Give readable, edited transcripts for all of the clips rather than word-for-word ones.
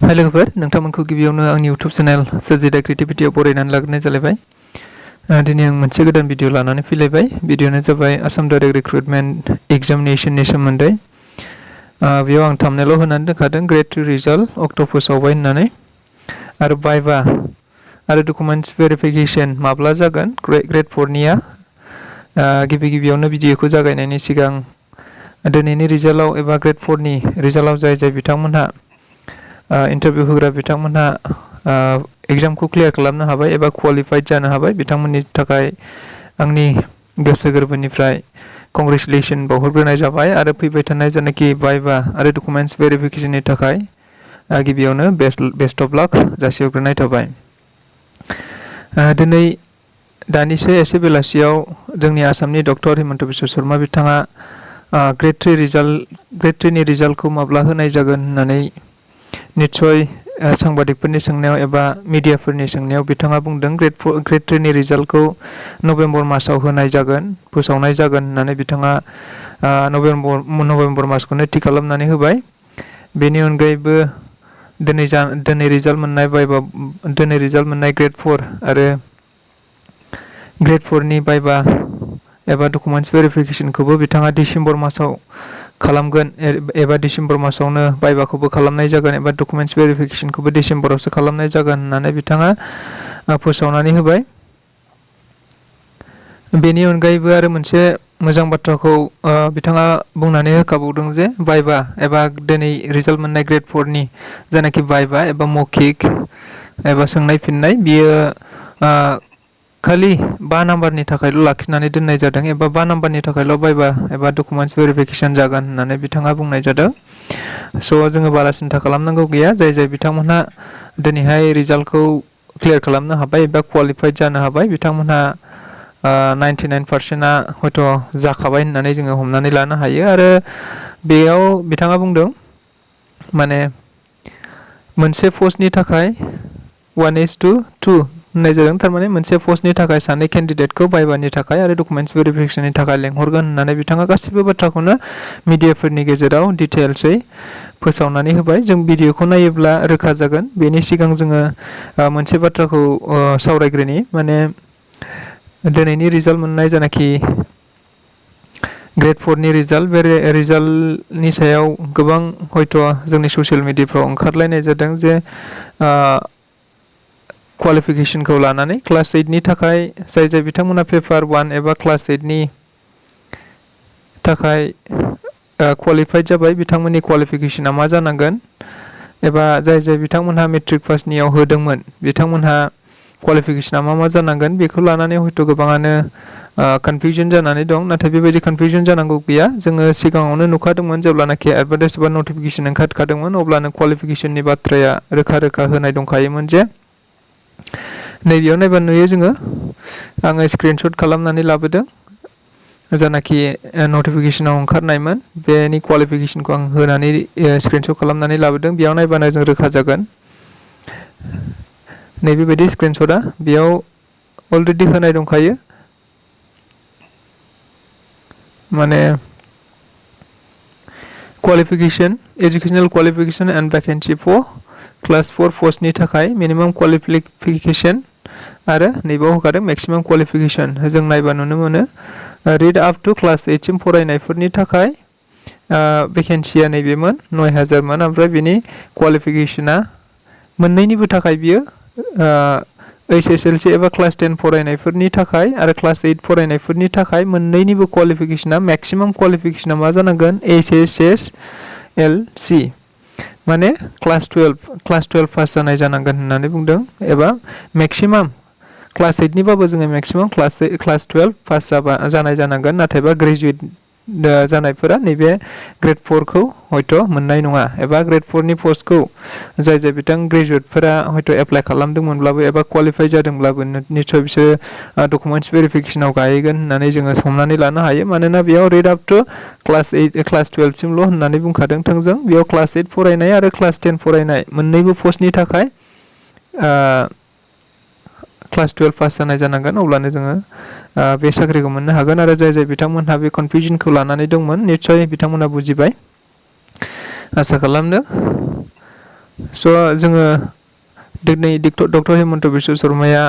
हाय लोगोफोर नोंथांमोनखौ गिबियावनो आंनि YouTube चेनेल सोरजिदा क्रिएटिभिटीआव बरायनानै लाग्रोनाय जालायबाय। दिनै आं मोनसे गोदान भिडिअ लानानै फैलायबाय। भिडिअआनो जाबाय आसाम डाइरेक्ट रिक्रुटमेन्ट एग्जामिनेशननि सोमोन्दै। बेयाव आं थाम्बनेइलाव होनानै दोनखादों ग्रेड 3 रिजाल्ट अक्ट' फोसावबाय होननानै आरो भाइभा आरो डकुमेन्ट्स भेरिफिकेशन माब्ला जागोन ग्रेड 4निया। गिबियावनो भिडिअखौ जागायनायनि सिगां दिनैनि रिजाल्टआव एबा ग्रेड 4नि रिजाल्टआव जाय बिथांमोनहा इन्टारभिउ होग्रा बिथांमोनहा एग्जामखौ क्लियार खालामनो हाबाय एबा क्वालिफाइड जानो हाबाय बिथांमोननि थाखाय आंनि गोसो गोरबोनिफ्राय कंग्रेचुलेसन बावहरग्रोनाय जाबाय आरो फैबाय थानाय जायनाखि भाइभा आरो डकुमेन्ट्स भेरिफिकेशननि थाखाय गिबियावनो बेस्ट अफ लाक जासिहरग्रोनाय थाबाय। दिनै दानिसो एसे बेलासियाव जोंनि आसामनि डक्टर हिमन्त बिश्व शर्मा बिथाङा ग्रेड 3नि रिजाल्टखौ माब्ला होनाय जागोन होननानै निस्सय सांबादिकफोरनि सोंनायाव एबा मिडियाफोरनि सोंनायाव बिथाङा बुंदों ग्रेड 3नि रिजाल्टखौ नभेम्बर मासाव होनाय जागोन फोसावनाय जागोन होननानै बिथाङा नभेम्बर मासखौनो थि खालामनानै होबाय। बेनि अनगायैबो दिनै रिजाल्ट मोननाय ग्रेड 4 आरो ग्रेड 4नि भाइभा एबा डकुमेन्ट्स भेरिफिकेशनखौबो बिथाङा डिसेम्बर मासाव खालामगोन एबा डिसेम्बर मासावनो भाइभाखौबो खालामनाय जागोन एबा डकुमेन्ट्स भेरिफिकेशनखौबो डिसेम्बरावसो खालामनाय जागोन होननानै बिथाङा फोसावनानै होबाय। बेनि अनगायैबो आरो मोनसे मोजां बाथ्राखौ बिथाङा बुंनानै होखाबावदों जे भाइभा एबा दिनै रिजाल्ट मोननाय ग्रेड 4नि जायनाखि भाइभा एबा मौखिक एबा सोंनाय फिननाय बियो खालि 5 नाम्बारनि थाखायल' लाखिनानै दोननाय जादों एबा 5 नाम्बारनि थाखायल' भाइभा एबा डकुमेन्ट्स भेरिफिकेशन जागोन होननानै बिथाङा बुंनाय जादों। जोङो बारा सिन्था खालामनांगौ गैया। जाय बिथांमोनहा दिनैहाय रिजाल्टखौ क्लियार खालामनो हाबाय एबा क्वालिफाइड जानो हाबाय बिथांमोनहा 99%आ हयथ' जाखाबाय होननानै जोङो हमनानै लानो हायो। आरो बेयाव बिथाङा बुंदों माने मोनसे पस्टनि थाखाय 1:2 होननाय जादों। थारमाने मोनसे पस्टनि थाखाय 2 केन्डिडेटखौ भाइभानि थाखाय आरो डकुमेन्ट्स भेरिफिकेशननि थाखाय लेंहरगोन होननानै बिथाङा गासिबो बाथ्राखौनो मिडियाफोरनि गेजेराव डिटेल्सै फोसावनानै होबाय। जों भिडिअखौ नायोब्ला रोखा जागोन। बेनि सिगां जोङो मोनसे बाथ्राखौ सावरायग्रोनि माने दिनैनि रिजाल्ट मोननाय जायनाखि ग्रेड 4नि रिजाल्ट बे रिजाल्टनि सायाव गोबां हयथ' जोंनि ससियेल मिडियाफ्राव ओंखारलायनाय जादों जे क्वालिफिकेशनखौ लानानै क्लास 8नि थाखाय जाय बिथांमोना पेपार 1 एबा क्लास 8नि थाखाय क्वालिफाइड जाबाय बिथांमोननि क्वालिफिकेशना मा जानांगोन एबा जाय बिथांमोनहा मेट्रिक पासनियाव होदोंमोन बिथांमोनहा क्वालिफिकेशना मा जानांगोन बेखौ लानानै हयथ' गोबाङानो कनफिउजन जानानै दं। नाथाय बेबायदि कनफिउजन जानांगौ गैया। जोङो सिगाङावनो नुखादोंमोन जेब्लानाखि एडभार्टाइज एबा नटिफिकेशन ओंखारखादोंमोन अब्लानो क्वालिफिकेशननि बाथ्राया रोखा होनाय दंखायोमोन जे नैबेयाव नायबा नुयो जोङो आङो स्क्रिनशट खालामनानै लाबोदों जानाखि नटिफिकेशनाव ओंखारनायमोन बेनि क्वालिफिकेशनखौ आं होनानै स्क्रिनशट खालामनानै लाबोदों। बेयाव नायबानो जों रोखा जागोन। नैबेबायदि स्क्रिनशटआ बेयाव अलरेडि होनाय दंखायो। माने qualification educational qualification and vacancy four class 4 पस्टनि थाखाय मिनिमाम क्वालिफिकेशन आरो नैबाव होखादों मेक्सिमाम क्वालिफिकेशन। जों नायबा नुनो मोनो रिड आप टू क्लास 8 सिम फरायनायफोरनि थाखाय भेकेन्सिया नैबेमोन 9000मोन ओमफ्राय बिनि क्वालिफिकेशना मोननैनिबो थाखाय बियो HSLC एबा क्लास 10 फरायनायफोरनि थाखाय आरो क्लास 8 फरायनायफोरनि थाखाय मोननैनिबो क्वालिफिकेशना मेक्सिमाम क्वालिफिकेशना मा जानांगोन HSLC माने क्लास 12 पास जानाय जानांगोन होननानै बुंदों एबा मेक्सिमाम क्लास 8निबाबो जोङो मेक्सिमाम क्लास 12 पास जानाय जानांगोन। नाथायबा ग्रेजुवेट जानायफोरा नैबे ग्रेड 4खौ हयथ' मोननाय नङा एबा ग्रेड 4नि पस्टखौ जाय बिथां ग्रेजुवेटफोरा हयथ' एप्लाइ खालामदोंमोनब्लाबो एबा क्वालिफाइ जादोंब्लाबो निस्सय बिसोरो डकुमेन्ट्स भेरिफिकेशनाव गाहैगोन होननानै जोङो हमनानै लानो हायो। मानोना बेयाव रिड आप टू क्लास 12 सिमल' होननानै बुंखादों थोंजों। बेयाव क्लास 8 फरायनाय आरो क्लास 10 फरायनाय मोननैबो पस्टनि थाखाय क्लास 12 पास जानाय जानांगोन अब्लानो जोङो बे साख्रिखौ मोननो हागोन। आरो जाय बिथांमोनहा बे कनफिउजनखौ लानानै दंमोन निस्सय बिथांमोनहा बुजिबाय आसा खालामदों। स' जोङो दिनै डक्टर हेमन्त बिश्व शर्माया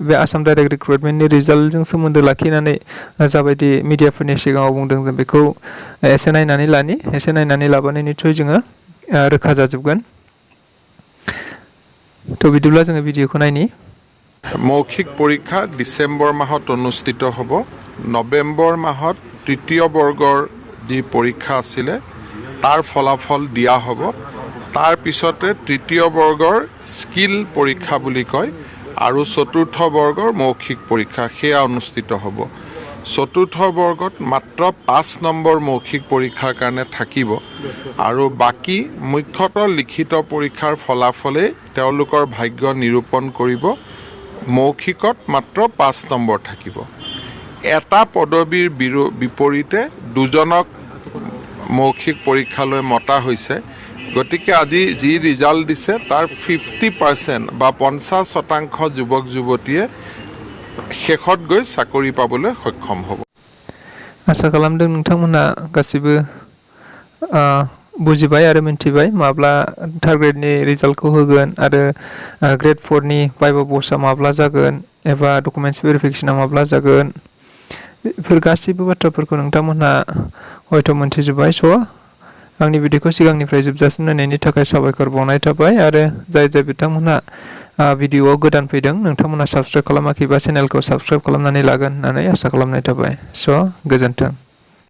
बे आसाम डाइरेक्ट रिक्रुटमेन्टनि रिजाल्टजों सोमोन्दो लाखिनानै जाबायदि मिडियाफोरनि सिगाङाव बुंदों जों बेखौ एसे नायनानै लाबानो निस्सय जोङो रोखा जाजोबगोन। थ' बिदिब्ला जोङो भिडिअखौ नायनि। मौखिक परीक्षा डिसेम्बर माहत अनुष्ठित হ'ব। नवेम्बर माहत तृतीय बर्गर जी परीक्षा आছিলে तार फलाफल দিয়া হ'ব। तार पिछते तृतीय बर्गर स्किल परीक्षा बुली कय आरु चतुर्थ बर्गर मौखिक परीक्षा सेया अनुष्ठित হ'ব। चतुर्थ बर्गत मात्र 5 নম্বৰ मौखिक परीक्षार कारणे থাকিব आरु बाकी मुख्यतः लिखित परीक्षार फलाफले तेओलोकर भाग्य निरूपण करिब। मौखिकत मात्र 5 নম্বৰ থাকিব। এটা পদবীৰ বিপৰীতে দুজনক মৌখিক পৰীক্ষালৈ মতা হৈছে। গতিকে আজি যি ৰিজাল্ট দিছে তাৰ 50% বা 50% যুৱক যুৱতীয়ে শেষত গৈ চাকৰি পাবলৈ সক্ষম হ'ব। आसा खालामदों नोंथांमोना गासिबो बुजिबाय आरो मिन्थिबाय माब्ला थार्ड ग्रेडनि रिजाल्टखौ होगोन आरो ग्रेड 4नि भाइभा बसआ माब्ला जागोन एबा डकुमेन्टस भेरिफिकेसना माब्ला जागोन बेफोर गासिबो बाथ्राफोरखौ नोंथांमोना हयथ' मोन्थिजोब्बाय। स' आंनि भिडिअखौ सिगांनिफ्राय जोबजासिम नायनायनि थाखाय साबायखर बावनाय थाबाय आरो जाय बिथांमोना भिडिअआव गोदान फैदों नोंथांमोना साबस्क्राइब खालामाखैबा चेनेलखौ साबस्क्राइब खालामनानै लागोन होननानै आसा खालामनाय थाबाय। स' गोजोन्थों।